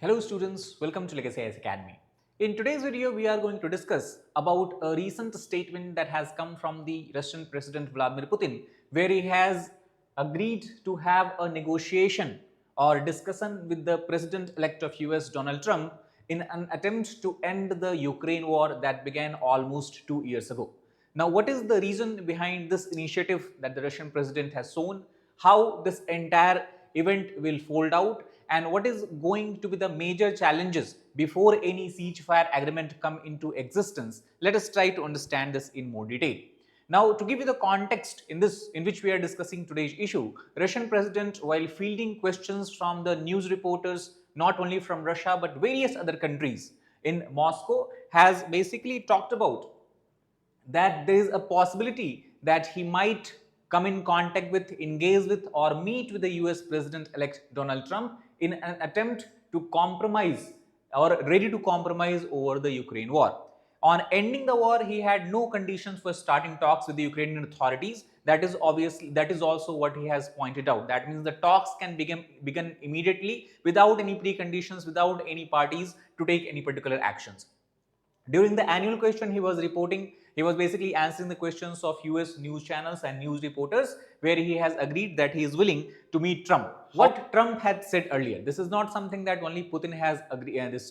Hello students, welcome to Legacy IAS Academy. In today's video, we are going to discuss about a recent statement that has come from the Russian President Vladimir Putin, where he has agreed to have a negotiation or discussion with the President-elect of US Donald Trump in an attempt to end the Ukraine war that began almost 2 years ago. Now, what is the reason behind this initiative that the Russian president has shown? How this entire event will fold out, and what is going to be the major challenges before any ceasefire agreement come into existence? Let us try to understand this in more detail. Now, to give you the context in which we are discussing today's issue, Russian president, while fielding questions from the news reporters, not only from Russia but various other countries in Moscow, has basically talked about that there is a possibility that he might come in contact with, engage with, or meet with the US President-elect Donald Trump in an attempt to compromise or ready to compromise over the Ukraine war. On ending the war, he had no conditions for starting talks with the Ukrainian authorities. That is also what he has pointed out. That means the talks can begin immediately without any preconditions, without any parties to take any particular actions. During the annual question, he was basically answering the questions of US news channels and news reporters, where he has agreed that he is willing to meet Trump. What Trump had said earlier, this is not something that only Putin has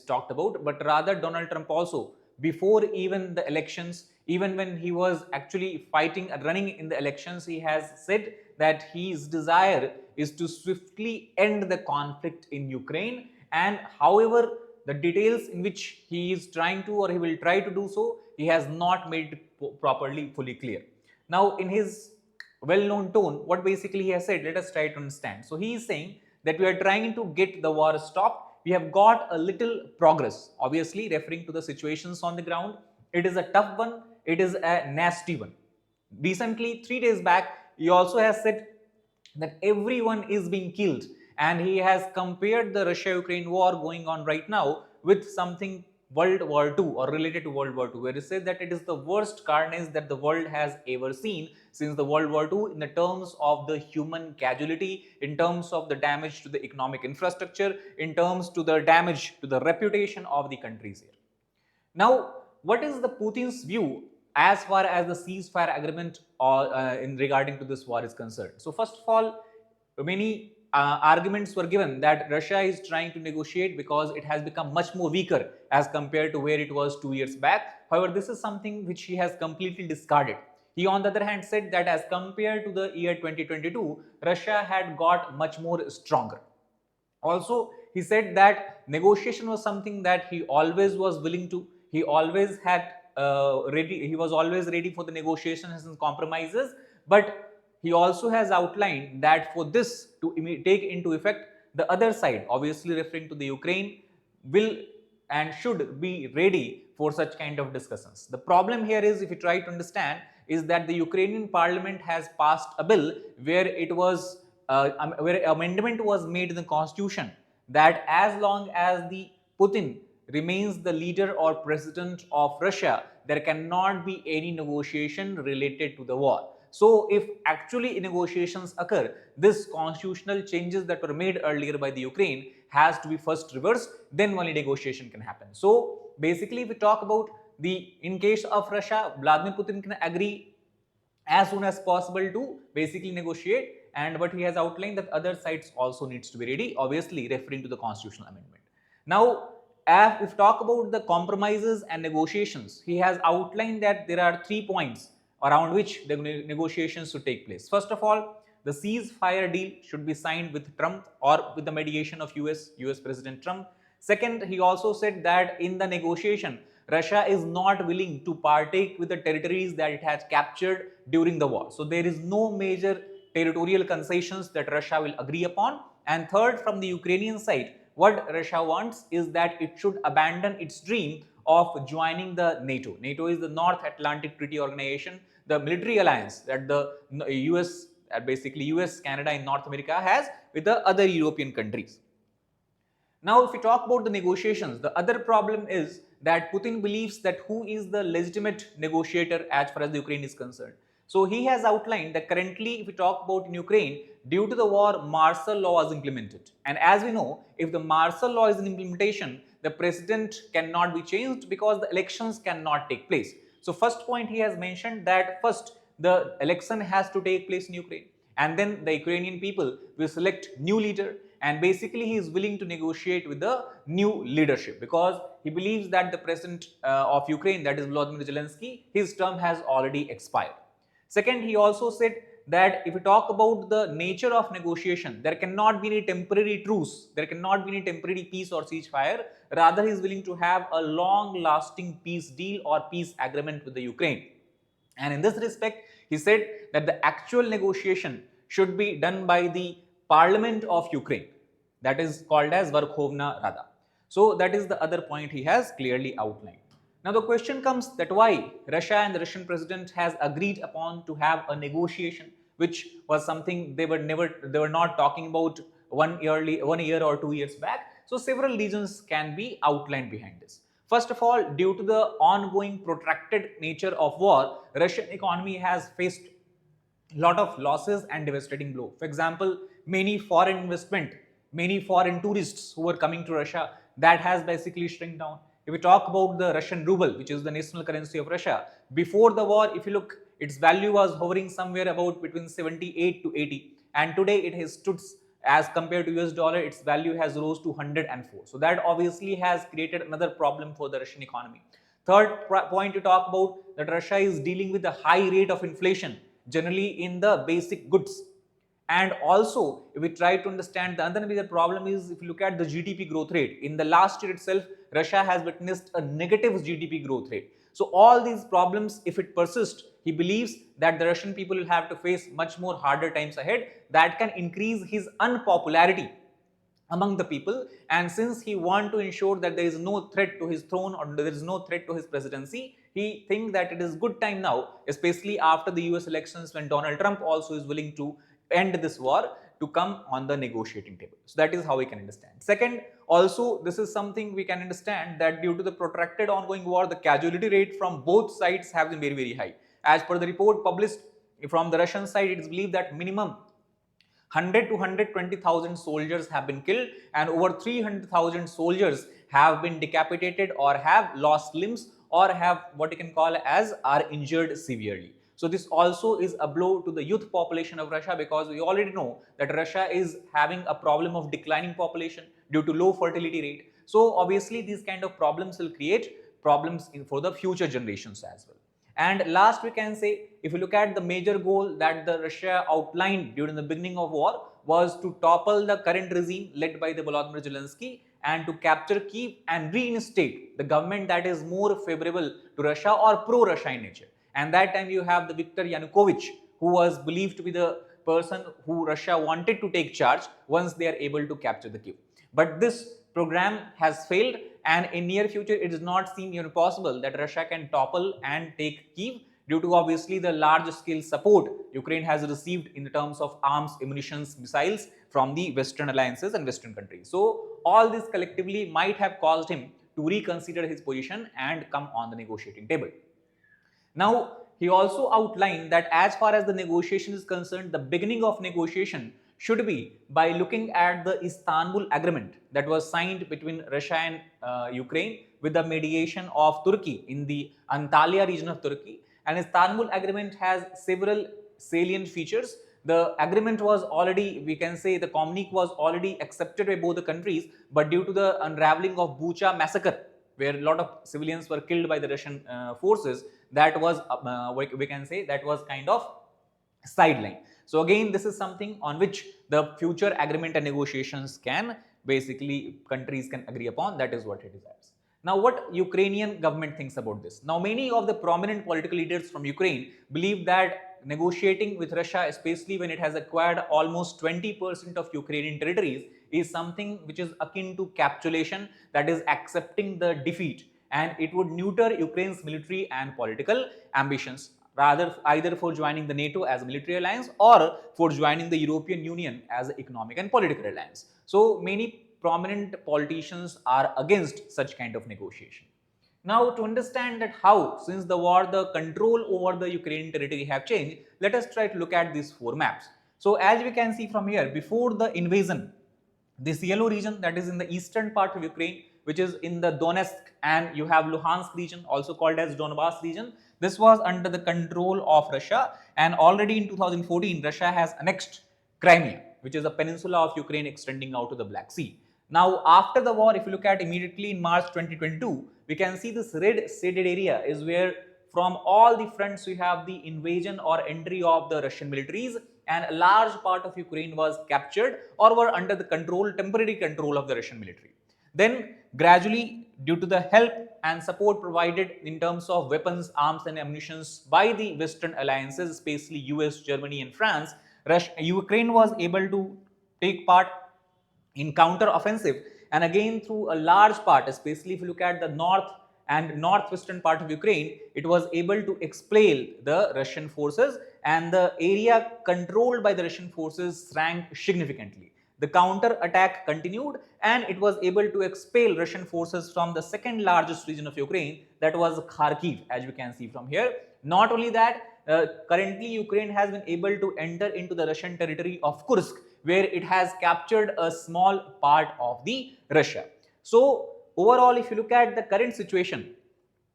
talked about, but rather Donald Trump also, before even the elections, even when he was actually running in the elections, he has said that his desire is to swiftly end the conflict in Ukraine. And however, the details in which he is trying to, or he will try to do so, he has not made it fully clear. Now, in his well-known tone, what basically he has said, let us try to understand. So he is saying that we are trying to get the war stopped. We have got a little progress, obviously referring to the situations on the ground. It is a tough one. It is a nasty one. Recently, 3 days back, he also has said that everyone is being killed, and he has compared the Russia-Ukraine war going on right now with something World War II or related to World War II, where he says that it is the worst carnage that the world has ever seen since the World War II in the terms of the human casualty, in terms of the damage to the economic infrastructure, in terms to the damage to the reputation of the countries here. Now, what is the Putin's view as far as the ceasefire agreement in regarding to this war is concerned? So first of all, many arguments were given that Russia is trying to negotiate because it has become much more weaker as compared to where it was 2 years back. However, this is something which he has completely discarded. He, on the other hand, said that as compared to the year 2022, Russia had got much more stronger. Also, he said that negotiation was something that he always was willing to. He always had ready. He was always ready for the negotiations and compromises. But he also has outlined that for this to take into effect, the other side, obviously referring to the Ukraine, will and should be ready for such kind of discussions. The problem here is, if you try to understand, is that the Ukrainian parliament has passed a bill where where amendment was made in the constitution that as long as the Putin remains the leader or president of Russia, there cannot be any negotiation related to the war. So if actually negotiations occur, this constitutional changes that were made earlier by the Ukraine has to be first reversed, then only negotiation can happen. So basically, if we talk about in case of Russia, Vladimir Putin can agree as soon as possible to basically negotiate, and what he has outlined that other sides also needs to be ready, obviously referring to the constitutional amendment. Now, if we talk about the compromises and negotiations, he has outlined that there are 3 points around which the negotiations should take place. First of all, the ceasefire deal should be signed with Trump or with the mediation of US President Trump. Second, he also said that in the negotiation, Russia is not willing to partake with the territories that it has captured during the war. So there is no major territorial concessions that Russia will agree upon. And third, from the Ukrainian side, what Russia wants is that it should abandon its dream of joining the NATO. NATO is the North Atlantic Treaty Organization, the military alliance that the US, basically US, Canada and North America has with the other European countries. Now, if we talk about the negotiations, the other problem is that Putin believes that who is the legitimate negotiator as far as the Ukraine is concerned. So he has outlined that currently, if we talk about in Ukraine, due to the war, martial law is implemented. And as we know, if the martial law is in implementation, the president cannot be changed because the elections cannot take place. So first point he has mentioned that first the election has to take place in Ukraine, and then the Ukrainian people will select new leader, and basically he is willing to negotiate with the new leadership because he believes that the president of Ukraine, that is Vladimir Zelensky, his term has already expired. Second, he also said that if we talk about the nature of negotiation, there cannot be any temporary truce, there cannot be any temporary peace or ceasefire. Rather, he is willing to have a long-lasting peace deal or peace agreement with the Ukraine. And in this respect, he said that the actual negotiation should be done by the Parliament of Ukraine, that is called as Verkhovna Rada. So that is the other point he has clearly outlined. Now the question comes that why Russia and the Russian president has agreed upon to have a negotiation, which was something they were not talking about 1 year or 2 years back. So several reasons can be outlined behind this. First of all, due to the ongoing protracted nature of war, Russian economy has faced a lot of losses and devastating blow. For example, many foreign investment, many foreign tourists who were coming to Russia, that has basically shrunk down. If we talk about the Russian ruble, which is the national currency of Russia, before the war, if you look, its value was hovering somewhere about between 78 to 80, and today it has stood, as compared to US dollar, its value has rose to 104. So that obviously has created another problem for the Russian economy. Third point to talk about, that Russia is dealing with a high rate of inflation, generally in the basic goods. And also, if we try to understand, the other major problem is, if you look at the GDP growth rate, in the last year itself, Russia has witnessed a negative GDP growth rate. So all these problems, if it persists, he believes that the Russian people will have to face much more harder times ahead that can increase his unpopularity among the people. And since he wants to ensure that there is no threat to his throne or there is no threat to his presidency, he thinks that it is good time now, especially after the US elections, when Donald Trump also is willing to end this war, to come on the negotiating table. So that is how we can understand. Second, also this is something we can understand, that due to the protracted ongoing war, the casualty rate from both sides have been very, very high. As per the report published from the Russian side, it is believed that minimum 100 to 120,000 soldiers have been killed, and over 300,000 soldiers have been decapitated or have lost limbs or have what you can call as are injured severely. So this also is a blow to the youth population of Russia, because we already know that Russia is having a problem of declining population due to low fertility rate. So obviously these kind of problems will create problems for the future generations as well. And last, we can say, if you look at the major goal that the Russia outlined during the beginning of war, was to topple the current regime led by the Volodymyr Zelensky and to capture Kyiv and reinstate the government that is more favorable to Russia or pro-Russia in nature. And that time you have the Viktor Yanukovych, who was believed to be the person who Russia wanted to take charge once they are able to capture the Kyiv. But this program has failed, and in near future it does not seem even possible that Russia can topple and take Kyiv, due to obviously the large scale support Ukraine has received in the terms of arms, ammunitions, missiles from the Western alliances and Western countries. So all this collectively might have caused him to reconsider his position and come on the negotiating table. Now, he also outlined that as far as the negotiation is concerned, the beginning of negotiation should be by looking at the Istanbul Agreement that was signed between Russia and Ukraine with the mediation of Turkey in the Antalya region of Turkey. And Istanbul Agreement has several salient features. The agreement was already, we can say, the communique was already accepted by both the countries, but due to the unraveling of Bucha massacre, where a lot of civilians were killed by the Russian forces, that was, we can say, that was kind of sidelined. So again, this is something on which the future agreement and negotiations can basically, countries can agree upon. That is what it desires. Now, what Ukrainian government thinks about this? Now, many of the prominent political leaders from Ukraine believe that negotiating with Russia, especially when it has acquired almost 20% of Ukrainian territories, is something which is akin to capitulation, that is accepting the defeat, and it would neuter Ukraine's military and political ambitions, rather either for joining the NATO as a military alliance or for joining the European Union as an economic and political alliance. So many prominent politicians are against such kind of negotiation. Now, to understand that how, since the war, the control over the Ukrainian territory have changed, let us try to look at these four maps. So, as we can see from here, before the invasion, this yellow region that is in the eastern part of Ukraine, which is in the Donetsk, and you have Luhansk region, also called as Donbass region. This was under the control of Russia, and already in 2014, Russia has annexed Crimea, which is a peninsula of Ukraine extending out to the Black Sea. Now, after the war, if you look at immediately in March 2022, we can see this red shaded area is where from all the fronts we have the invasion or entry of the Russian militaries, and a large part of Ukraine was captured or were under the control, temporary control of the Russian military. Then gradually, due to the help and support provided in terms of weapons, arms and ammunition by the Western alliances, especially US, Germany and France, Ukraine was able to take part in counter offensive, and again through a large part, especially if you look at the north and northwestern part of Ukraine, it was able to expel the Russian forces, and the area controlled by the Russian forces shrank significantly. The counter attack continued, and it was able to expel Russian forces from the second largest region of Ukraine, that was Kharkiv, as you can see from here. Not only that, currently Ukraine has been able to enter into the Russian territory of Kursk, where it has captured a small part of the Russia. So overall, if you look at the current situation,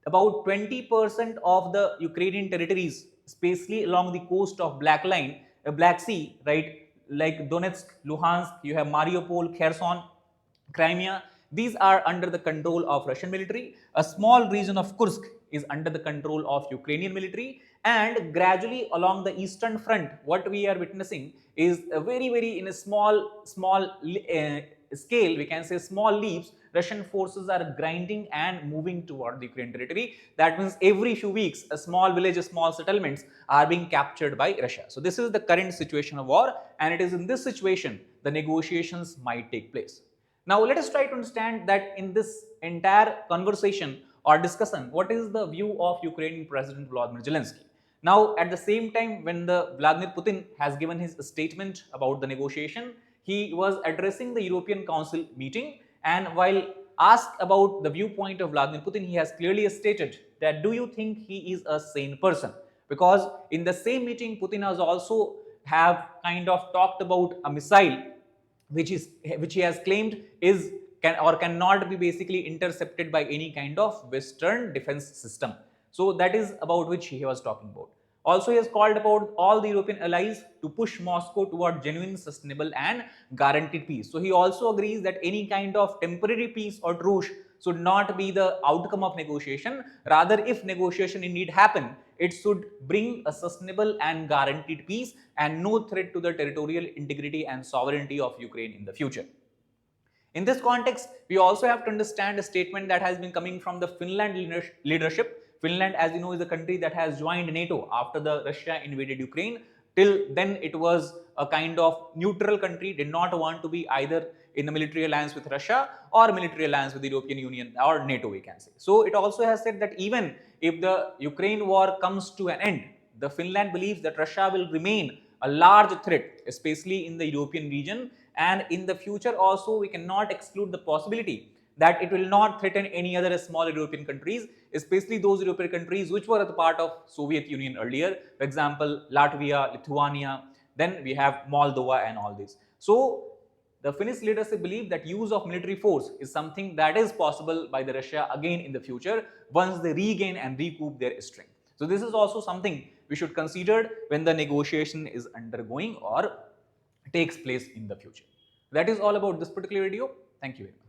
about 20% of the Ukrainian territories, especially along the coast of Black Sea, right, like Donetsk, Luhansk, you have Mariupol, Kherson, Crimea, these are under the control of Russian military. A small region of Kursk is under the control of Ukrainian military, and gradually along the eastern front, what we are witnessing is a very in a small scale, we can say small leaps, Russian forces are grinding and moving toward the Ukrainian territory. That means every few weeks, a small village, small settlements are being captured by Russia. So this is the current situation of war, and it is in this situation the negotiations might take place. Now let us try to understand that in this entire conversation or discussion, what is the view of Ukrainian President Vladimir Zelensky. Now at the same time, when the Vladimir Putin has given his statement about the negotiation, he was addressing the European Council meeting, and while asked about the viewpoint of Vladimir Putin, he has clearly stated that, do you think he is a sane person? Because in the same meeting, Putin has also have kind of talked about a missile which he has claimed cannot be basically intercepted by any kind of Western defense system. So that is about which he was talking about. Also, he has called about all the European allies to push Moscow toward genuine, sustainable and guaranteed peace. So he also agrees that any kind of temporary peace or truce should not be the outcome of negotiation. Rather, if negotiation indeed happen, it should bring a sustainable and guaranteed peace and no threat to the territorial integrity and sovereignty of Ukraine in the future. In this context, we also have to understand a statement that has been coming from the Finland leadership. Finland, as you know, is a country that has joined NATO after the Russia invaded Ukraine. Till then, it was a kind of neutral country, did not want to be either in a military alliance with Russia or military alliance with the European Union or NATO, we can say. So it also has said that even if the Ukraine war comes to an end, the Finland believes that Russia will remain a large threat, especially in the European region, and in the future also we cannot exclude the possibility that it will not threaten any other small European countries, especially those European countries which were a part of Soviet Union earlier, for example, Latvia, Lithuania, then we have Moldova and all this. So the Finnish leadership believe that use of military force is something that is possible by the Russia again in the future once they regain and recoup their strength. So this is also something we should consider when the negotiation is undergoing or takes place in the future. That is all about this particular video. Thank you very much.